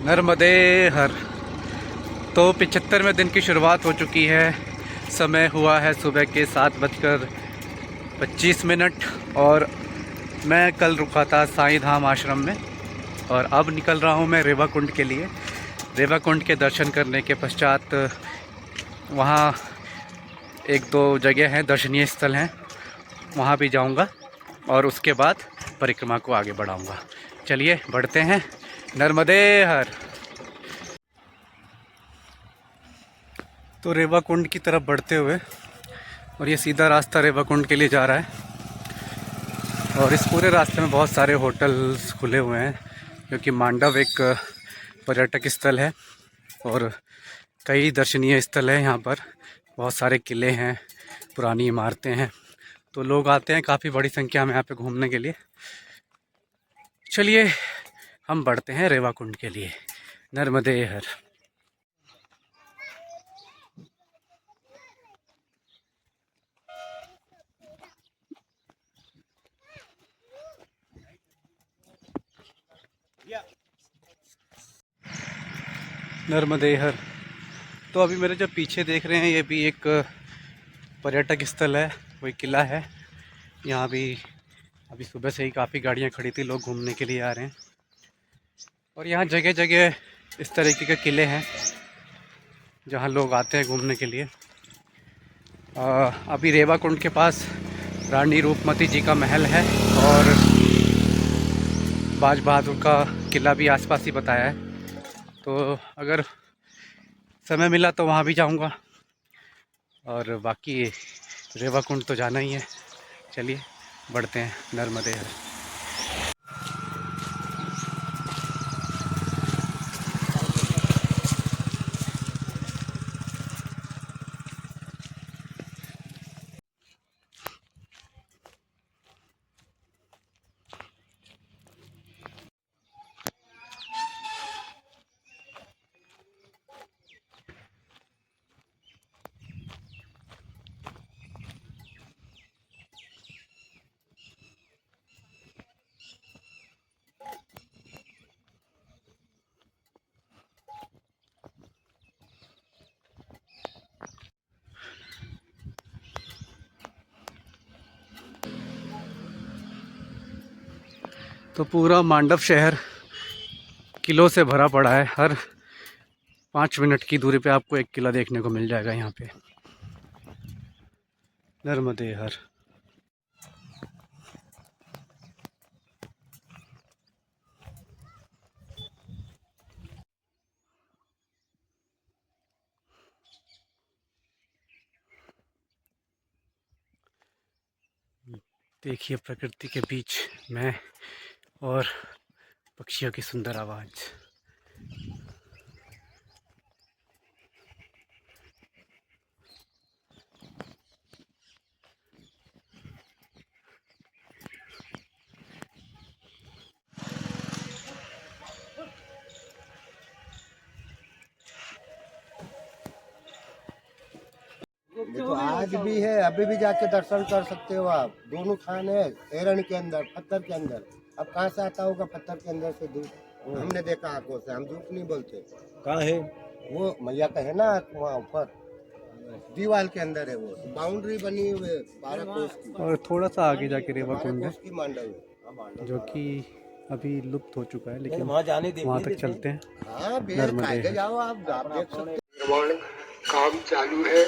नर्मदे हर। तो 75वें दिन की शुरुआत हो चुकी है। समय हुआ है सुबह के 7:25। और मैं कल रुका था साईं धाम आश्रम में और अब निकल रहा हूँ मैं रेवा कुंड के लिए। रेवा कुंड के दर्शन करने के पश्चात वहाँ एक दो जगह हैं, दर्शनीय स्थल हैं, वहाँ भी जाऊँगा और उसके बाद परिक्रमा को आगे बढ़ाऊँगा। चलिए बढ़ते हैं। नर्मदे हर। तो रेवा कुंड की तरफ बढ़ते हुए, और ये सीधा रास्ता रेवा कुंड के लिए जा रहा है। और इस पूरे रास्ते में बहुत सारे होटल्स खुले हुए हैं क्योंकि मांडव एक पर्यटक स्थल है और कई दर्शनीय स्थल है। यहाँ पर बहुत सारे किले हैं, पुरानी इमारतें हैं, तो लोग आते हैं काफ़ी बड़ी संख्या में यहाँ पे घूमने के लिए। चलिए हम बढ़ते हैं रेवा कुंड के लिए। नर्मदे हर। नर्मदे हर। तो अभी मेरे जो पीछे देख रहे हैं ये भी एक पर्यटक स्थल है, कोई किला है। यहाँ भी अभी सुबह से ही काफ़ी गाड़ियाँ खड़ी थी, लोग घूमने के लिए आ रहे हैं। और यहाँ जगह जगह इस तरीके के किले हैं जहाँ लोग आते हैं घूमने के लिए। अभी रेवा कुंड के पास रानी रूपमती जी का महल है और बाज बहादुर का किला भी आसपास ही बताया है। तो अगर समय मिला तो वहाँ भी जाऊँगा और बाकी रेवा कुंड तो जाना ही है। चलिए बढ़ते हैं। नर्मदे हर। तो पूरा मांडव शहर किलों से भरा पड़ा है। हर 5 मिनट की दूरी पे आपको एक किला देखने को मिल जाएगा यहाँ पे। नर्मदे हर। देखिए प्रकृति के बीच में और पक्षियों की सुंदर आवाज़। देखो आज भी है, अभी भी जाके दर्शन कर सकते हो आप। दोनों खान है हिरण के अंदर, पत्थर के अंदर। अब कहाँ से आता होगा पत्थर के अंदर से दूध? हमने देखा आंखों से, हम झूठ नहीं बोलते। कहाँ है? वो मैया का है ना वहाँ ऊपर दीवार के अंदर है। वो बाउंड्री बनी हुई है 12 कोस की। और थोड़ा सा आगे जाके रेवा 12 कुंड है कोस की मांडव है जो कि अभी लुप्त हो चुका है, लेकिन वहाँ जाने दे, वहाँ तक चलते हैं। हाँ नर्मदे कायदे हर। जाओ, आप देख सकते हैं। काम चालू है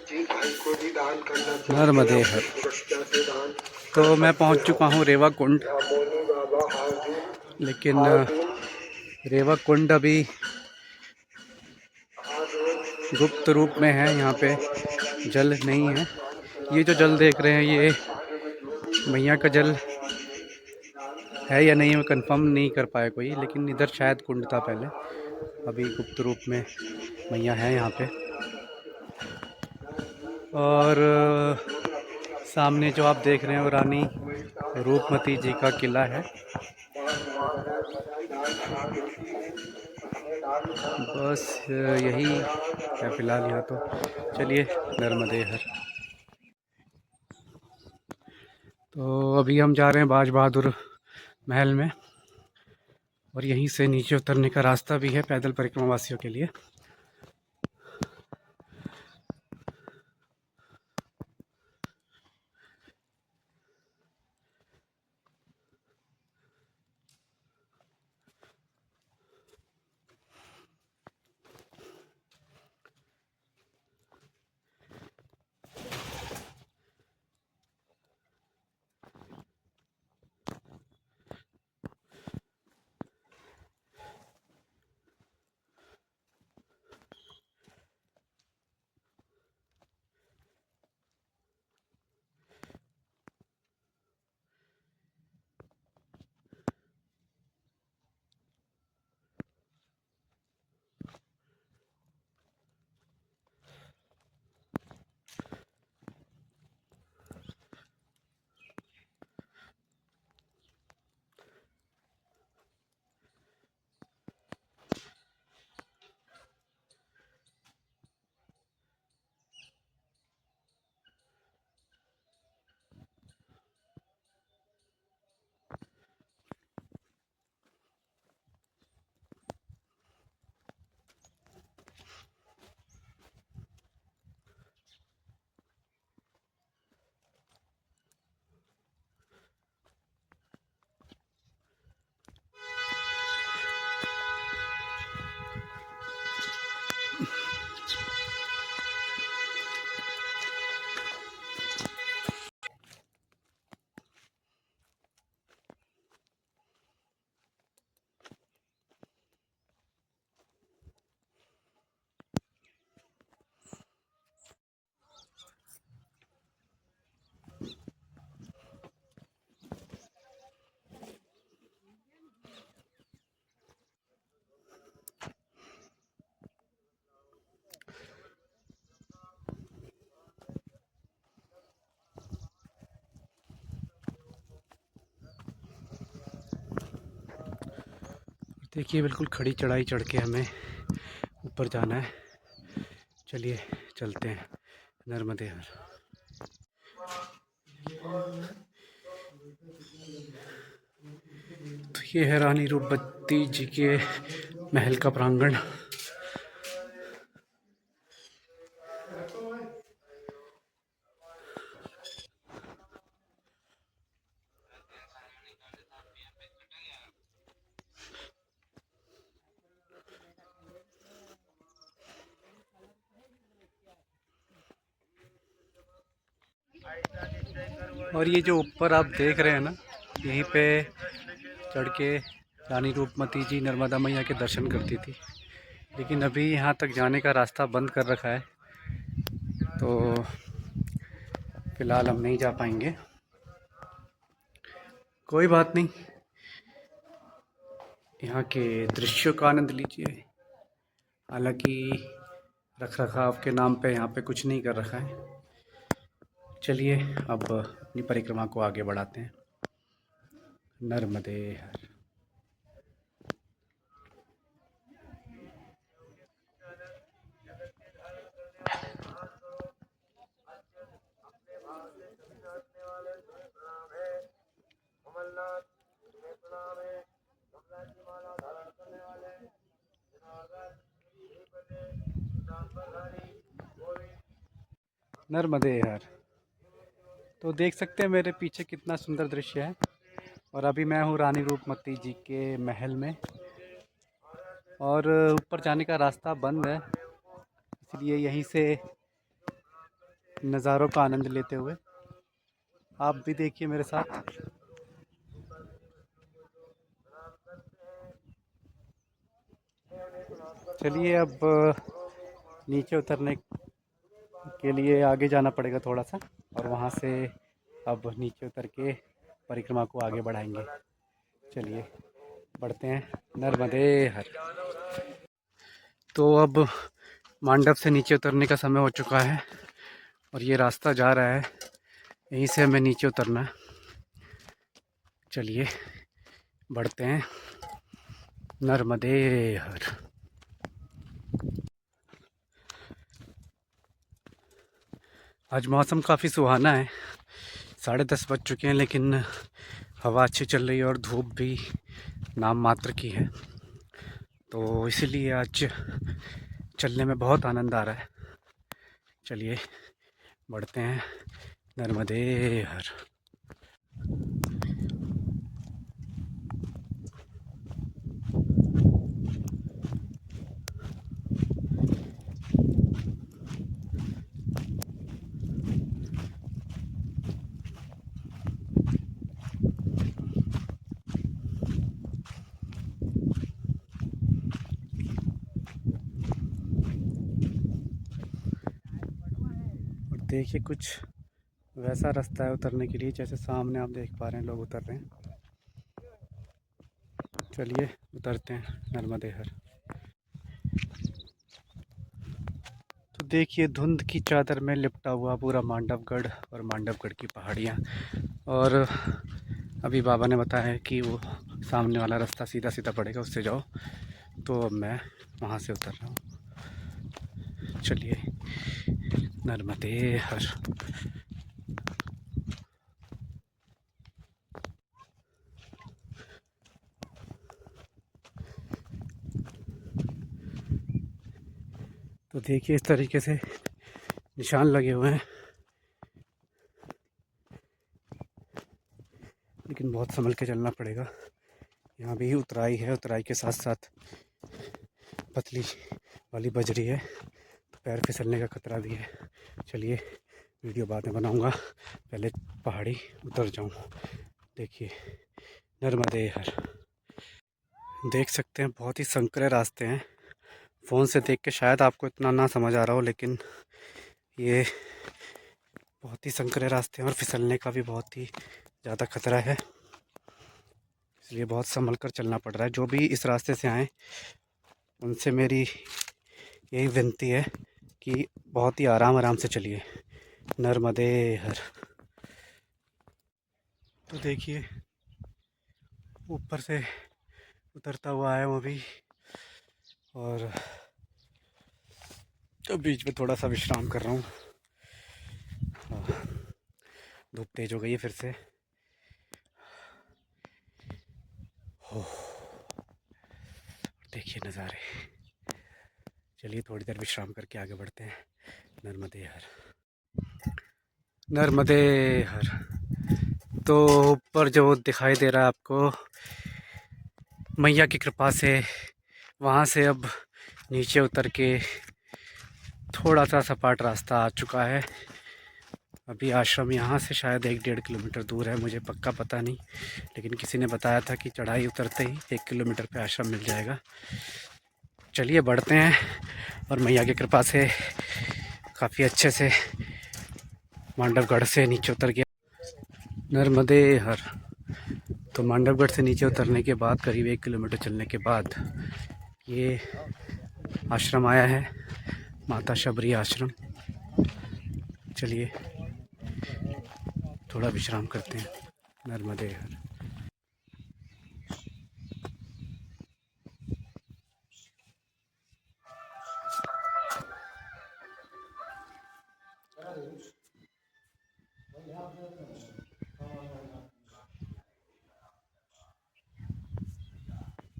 जी, भाई को भी दान करना चाहिए। नर्मदे हर। से दान तो मैं पहुँच चुका हूँ रेवा कुंड, मोनी बाबा लेकिन रेवा कुंड अभी गुप्त रूप में है। यहाँ पे जल नहीं है। ये जो जल देख रहे हैं ये मैया का जल है या नहीं मैं कंफर्म नहीं कर पाया कोई, लेकिन इधर शायद कुंड था पहले। अभी गुप्त रूप में मैया है यहाँ पे। और सामने जो आप देख रहे हैं वो रानी रूपमती जी का किला है। बस यही है फ़िलहाल यहाँ तो। चलिए नर्मदे हर। तो अभी हम जा रहे हैं बाज बहादुर महल में और यहीं से नीचे उतरने का रास्ता भी है पैदल परिक्रमा वासियों के लिए। देखिए बिल्कुल खड़ी चढ़ाई चढ़ के हमें ऊपर जाना है। चलिए चलते हैं नर्मदे हर। तो ये है रानी रूपवती जी के महल का प्रांगण। और ये जो ऊपर आप देख रहे हैं ना, यहीं पे चढ़ के रानी रूपमती जी नर्मदा मैया के दर्शन करती थी, लेकिन अभी यहाँ तक जाने का रास्ता बंद कर रखा है, तो फिलहाल हम नहीं जा पाएंगे। कोई बात नहीं, यहाँ के दृश्यों का आनंद लीजिए। हालांकि रख रखाव के नाम पे यहाँ पे कुछ नहीं कर रखा है। चलिए अब अपनी परिक्रमा को आगे बढ़ाते हैं। नर्मदे हर। नर्मदे हर। तो देख सकते हैं मेरे पीछे कितना सुंदर दृश्य है। और अभी मैं हूँ रानी रूपमती जी के महल में, और ऊपर जाने का रास्ता बंद है, इसलिए यहीं से नज़ारों का आनंद लेते हुए आप भी देखिए मेरे साथ। चलिए अब नीचे उतरने के लिए आगे जाना पड़ेगा थोड़ा सा, और वहाँ से अब नीचे उतर के परिक्रमा को आगे बढ़ाएंगे। चलिए बढ़ते हैं। नर्मदे हर। तो अब मंडप से नीचे उतरने का समय हो चुका है, और ये रास्ता जा रहा है, यहीं से हमें नीचे उतरना है। चलिए बढ़ते हैं। नर्मदे हर। आज मौसम काफ़ी सुहाना है। 10:30 बज चुके हैं, लेकिन हवा अच्छी चल रही है और धूप भी नाम मात्र की है, तो इसीलिए आज चलने में बहुत आनंद आ रहा है। चलिए बढ़ते हैं। नर्मदे हर। और देखिए कुछ वैसा रास्ता है उतरने के लिए, जैसे सामने आप देख पा रहे हैं लोग उतर रहे हैं। चलिए उतरते हैं नर्मदे हर। तो देखिए धुंध की चादर में लिपटा हुआ पूरा मांडवगढ़ और मांडवगढ़ की पहाड़ियाँ। और अभी बाबा ने बताया है कि वो सामने वाला रास्ता सीधा सीधा पड़ेगा, उससे जाओ। तो अब मैं वहाँ से उतर रहा हूँ। चलिए नर्मदे हर। तो देखिए इस तरीके से निशान लगे हुए हैं, लेकिन बहुत संभल के चलना पड़ेगा। यहाँ भी उतराई है, उतराई के साथ साथ पतली वाली बजरी है, तो पैर फिसलने का खतरा भी है। चलिए वीडियो बाद में बनाऊँगा, पहले पहाड़ी उतर जाऊँ। देखिए नर्मदे हर। देख सकते हैं बहुत ही संकरे रास्ते हैं। फ़ोन से देख के शायद आपको इतना ना समझ आ रहा हो, लेकिन ये बहुत ही संकरे रास्ते हैं और फिसलने का भी बहुत ही ज़्यादा खतरा है, इसलिए बहुत संभल कर चलना पड़ रहा है। जो भी इस रास्ते से आएँ उनसे मेरी यही विनती है कि बहुत ही आराम आराम से चलिए। नर्मदे हर। तो देखिए ऊपर से उतरता हुआ है वो भी, और तो बीच में थोड़ा सा विश्राम कर रहा हूँ। धूप तेज हो गई है फिर से। देखिए नज़ारे। चलिए थोड़ी देर विश्राम करके आगे बढ़ते हैं। नर्मदे हर। नर्मदे हर। तो ऊपर जो दिखाई दे रहा है आपको, मैया की कृपा से वहाँ से अब नीचे उतर के थोड़ा सा सपाट रास्ता आ चुका है। अभी आश्रम यहाँ से शायद 1-1.5 किलोमीटर दूर है, मुझे पक्का पता नहीं, लेकिन किसी ने बताया था कि चढ़ाई उतरते ही 1 किलोमीटर पे आश्रम मिल जाएगा। चलिए बढ़ते हैं, और मैया की कृपा से काफ़ी अच्छे से मांडवगढ़ से नीचे उतर गया। नर्मदे हर। तो मांडवगढ़ से नीचे उतरने के बाद करीब 1 किलोमीटर चलने के बाद ये आश्रम आया है, माता शबरी आश्रम। चलिए थोड़ा विश्राम करते हैं। नर्मदे हर।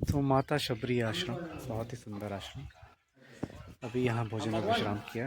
तो माता शबरी आश्रम बहुत ही सुंदर आश्रम। अभी यहाँ भोजन और विश्राम किया,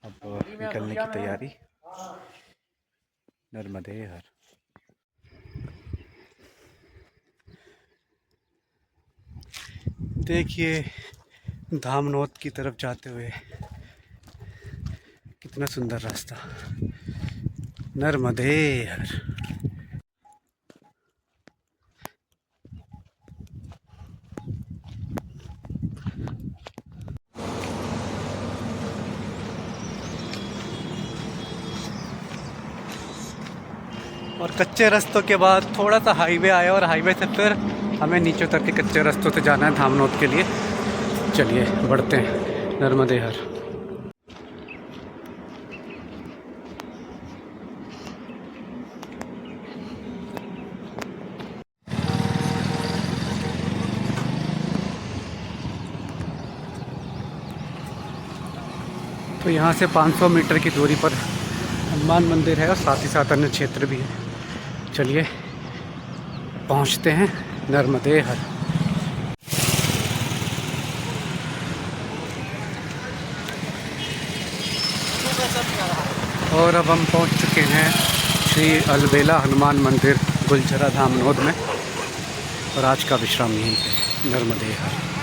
अब निकलने की तैयारी। नर्मदे हर। देखिए धामनौत की तरफ जाते हुए कितना सुंदर रास्ता। नर्मदे हर। और कच्चे रास्तों के बाद थोड़ा सा हाईवे आया, और हाईवे से फिर हमें नीचे उतर के कच्चे रास्तों से जाना है धामनौत के लिए। चलिए बढ़ते हैं। नर्मदे हर। तो यहाँ से 500 मीटर की दूरी पर हनुमान मंदिर है, और साथ ही साथ अन्य क्षेत्र भी है। चलिए पहुँचते हैं। नर्मदे हर। और अब हम पहुंच चुके हैं श्री अलबेला हनुमान मंदिर गुलचरा धाम नोद में, और आज का विश्राम यहीं पे। नर्मदे हर।